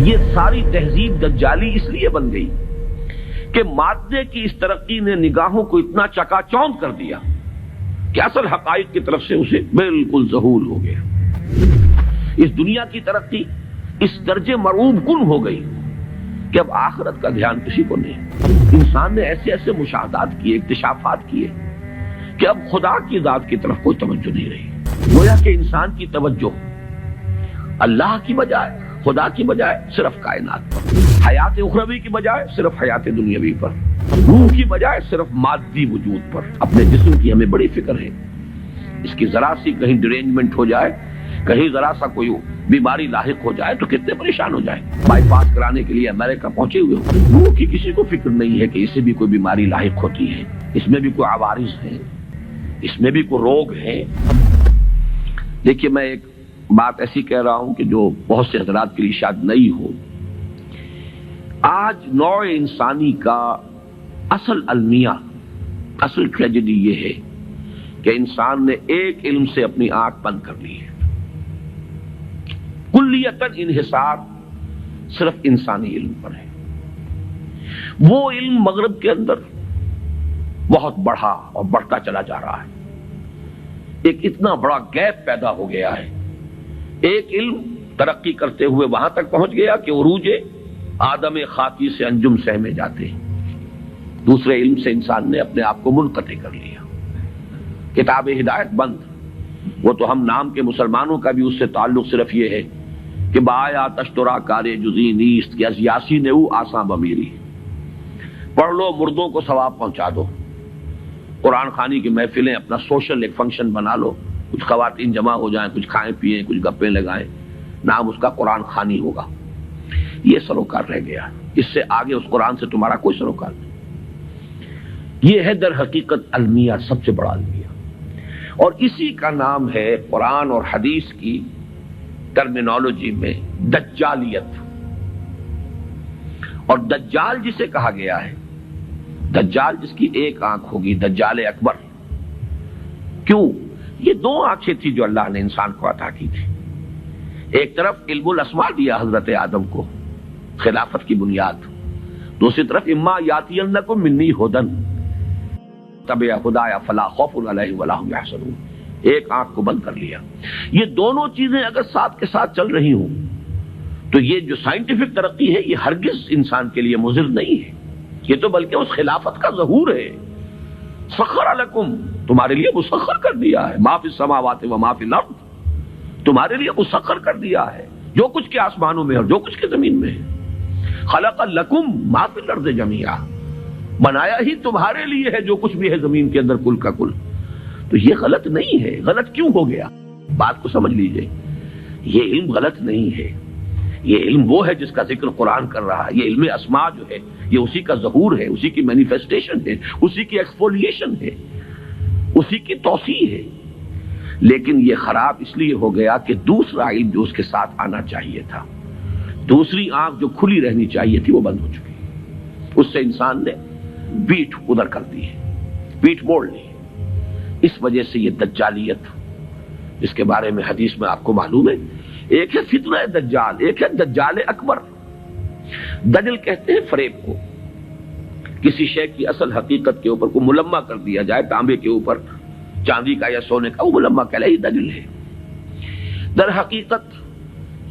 یہ ساری تہذیب دجالی اس لیے بن گئی کہ مادے کی اس ترقی نے نگاہوں کو اتنا چکا چوند کر دیا کہ اصل حقائق کی طرف سے اسے بالکل ذہول ہو گیا۔ اس دنیا کی ترقی اس درجے مرعوب کن ہو گئی کہ اب آخرت کا دھیان کسی کو نہیں۔ انسان نے ایسے ایسے مشاہدات کیے، اکتشافات کیے کہ اب خدا کی ذات کی طرف کوئی توجہ نہیں رہی۔ گویا کہ انسان کی توجہ اللہ کی بجائے، خدا کی بجائے صرف کائنات پر، حیات اخروی کی بجائے صرف حیات دنیاوی پر، روح کی بجائے صرف مادی وجود پر۔ اپنے جسم کی ہمیں بڑی فکر ہے، اس کی ذرا سی کہیں ڈرینجمنٹ ہو جائے، کہیں ذرا سا کوئی بیماری لاحق ہو جائے تو کتنے پریشان ہو جائیں۔ بائی پاس کرانے کے لیے امریکہ پہنچے ہوئے ہو، روح کی کسی کو فکر نہیں ہے کہ اسے بھی کوئی بیماری لاحق ہوتی ہے، اس میں بھی کوئی عوارض ہیں، اس میں بھی کوئی روگ ہیں۔ دیکھیے میں ایک بات ایسی کہہ رہا ہوں کہ جو بہت سے حضرات کے لیے شاید نئی ہو۔ آج نوع انسانی کا اصل المیہ، اصل ٹریجڈی یہ ہے کہ انسان نے ایک علم سے اپنی آنکھ بند کر لی ہے۔ کلیتاً انحصار صرف انسانی علم پر ہے۔ وہ علم مغرب کے اندر بہت بڑھا اور بڑھتا چلا جا رہا ہے۔ ایک اتنا بڑا گیپ پیدا ہو گیا ہے۔ ایک علم ترقی کرتے ہوئے وہاں تک پہنچ گیا کہ عروج آدم خاکی سے انجم سہ میں جاتے ہیں۔ دوسرے علم سے انسان نے اپنے آپ کو منقطع کر لیا۔ کتاب ہدایت بند، وہ تو ہم نام کے مسلمانوں کا بھی اس سے تعلق صرف یہ ہے کہ بایا تشترا کارے جزی نیست کہ از یاسین او آساں بمیری، پڑھ لو مردوں کو ثواب پہنچا دو۔ قرآن خوانی کی محفلیں اپنا سوشل ایک فنکشن بنا لو، کچھ خواتین جمع ہو جائیں، کچھ کھائیں پیئیں، کچھ گپیں لگائیں، نام اس کا قرآن خوانی ہوگا۔ یہ سروکار رہ گیا، اس سے آگے اس قرآن سے تمہارا کوئی سروکار نہیں۔ یہ ہے در حقیقت المیہ، سب سے بڑا المیہ، اور اسی کا نام ہے قرآن اور حدیث کی ٹرمینالوجی میں دجالیت۔ اور دجال جسے کہا گیا ہے، دجال جس کی ایک آنکھ ہوگی، دجال اکبر۔ کیوں؟ یہ دو آنکھیں تھی جو اللہ نے انسان کو عطا کی تھی۔ ایک طرف علم الاسماء دیا حضرت آدم کو، خلافت کی بنیاد، دوسری طرف اما یاتینکم منی ھدی تبع خدایا فلا خوف علیہم ولا ھم یحزنون۔ ایک آنکھ کو بند کر لیا۔ یہ دونوں چیزیں اگر ساتھ کے ساتھ چل رہی ہوں تو یہ جو سائنٹیفک ترقی ہے یہ ہرگز انسان کے لیے مضر نہیں ہے، یہ تو بلکہ اس خلافت کا ظہور ہے۔ سخر لکم، تمہارے لیے مسخر کر دیا ہے، ما فی السماوات و ما فی الارض، تمہارے لیے مسخر کر دیا ہے جو کچھ کے آسمانوں میں اور جو کچھ کے زمین میں ہے۔ خلق لکم ما فی الارض جمیعا، بنایا ہی تمہارے لیے ہے جو کچھ بھی ہے زمین کے اندر کل کا کل۔ تو یہ غلط نہیں ہے۔ غلط کیوں ہو گیا؟ بات کو سمجھ لیجئے، یہ علم غلط نہیں ہے۔ یہ علم وہ ہے جس کا ذکر قرآن کر رہا ہے۔ یہ علم اسماء جو ہے یہ اسی کا ظہور ہے، اسی کی مینیفیسٹیشن ہے، اسی کی ایکسفولیشن ہے، اسی کی توسیع ہے۔ لیکن یہ خراب اس لیے ہو گیا کہ دوسرا علم جو اس کے ساتھ آنا چاہیے تھا، دوسری آنکھ جو کھلی رہنی چاہیے تھی، وہ بند ہو چکی۔ اس سے انسان نے پیٹھ ادھر کر دی ہے، پیٹھ موڑ لی۔ اس وجہ سے یہ دجالیت، اس کے بارے میں حدیث میں آپ کو معلوم ہے، ایک ہے فتنہ دجال، ایک ہے دجال اکبر۔ دجل کہتے ہیں فریب کو، کسی شے کی اصل حقیقت کے اوپر کو ملمہ کر دیا جائے، تانبے کے اوپر چاندی کا یا سونے کا، وہ ملمہ کہلائی دجل ہے۔ در حقیقت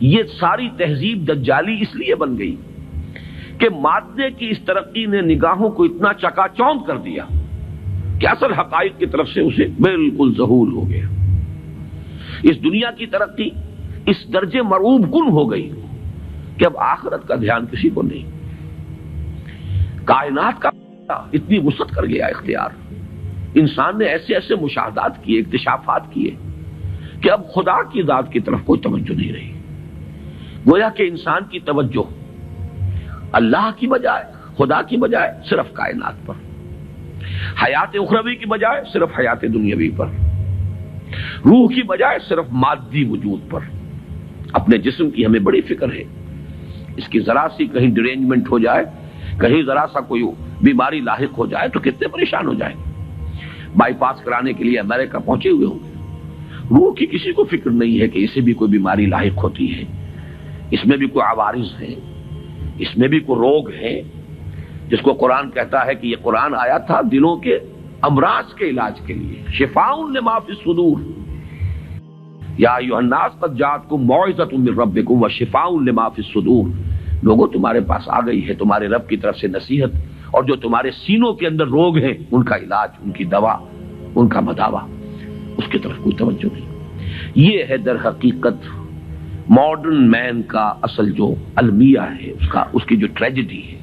یہ ساری تہذیب دجالی اس لیے بن گئی کہ مادے کی اس ترقی نے نگاہوں کو اتنا چکا چوند کر دیا کہ اصل حقائق کی طرف سے اسے بالکل ذہول ہو گیا۔ اس دنیا کی ترقی اس درجے مرعوب کن ہو گئی کہ اب آخرت کا دھیان کسی کو نہیں۔ کائنات کا اتنی وسعت کر گیا اختیار، انسان نے ایسے ایسے مشاہدات کیے، اکتشافات کیے کہ اب خدا کی ذات کی طرف کوئی توجہ نہیں رہی۔ گویا کہ انسان کی توجہ اللہ کی بجائے، خدا کی بجائے صرف کائنات پر، حیات اخروی کی بجائے صرف حیات دنیاوی پر، روح کی بجائے صرف مادی وجود پر۔ اپنے جسم کی ہمیں بڑی فکر ہے، اس کی ذرا سی کہیں ڈرینجمنٹ ہو جائے، کہیں ذرا سا کوئی بیماری لاحق ہو جائے تو کتنے پریشان ہو جائیں۔ بائی پاس کرانے کے لیے امریکہ پہنچے ہوئے ہوں گے، روح کی کسی کو فکر نہیں ہے کہ اسے بھی کوئی بیماری لاحق ہوتی ہے، اس میں بھی کوئی عوارض ہیں، اس میں بھی کوئی روگ ہیں، جس کو قرآن کہتا ہے کہ یہ قرآن آیا تھا دلوں کے امراض کے علاج کے لیے، شفاء لما فی الصدور، یا ایھا الناس قد جاءتکم موعظۃ من ربکم وشفاء لما فی الصدور، لوگوں تمہارے پاس آ گئی ہے تمہارے رب کی طرف سے نصیحت، اور جو تمہارے سینوں کے اندر روگ ہیں ان کا علاج، ان کی دوا، ان کا مداوا، اس کی طرف کوئی توجہ نہیں۔ یہ ہے در حقیقت ماڈرن مین کا اصل جو المیہ ہے، اس کی جو ٹریجڈی ہے۔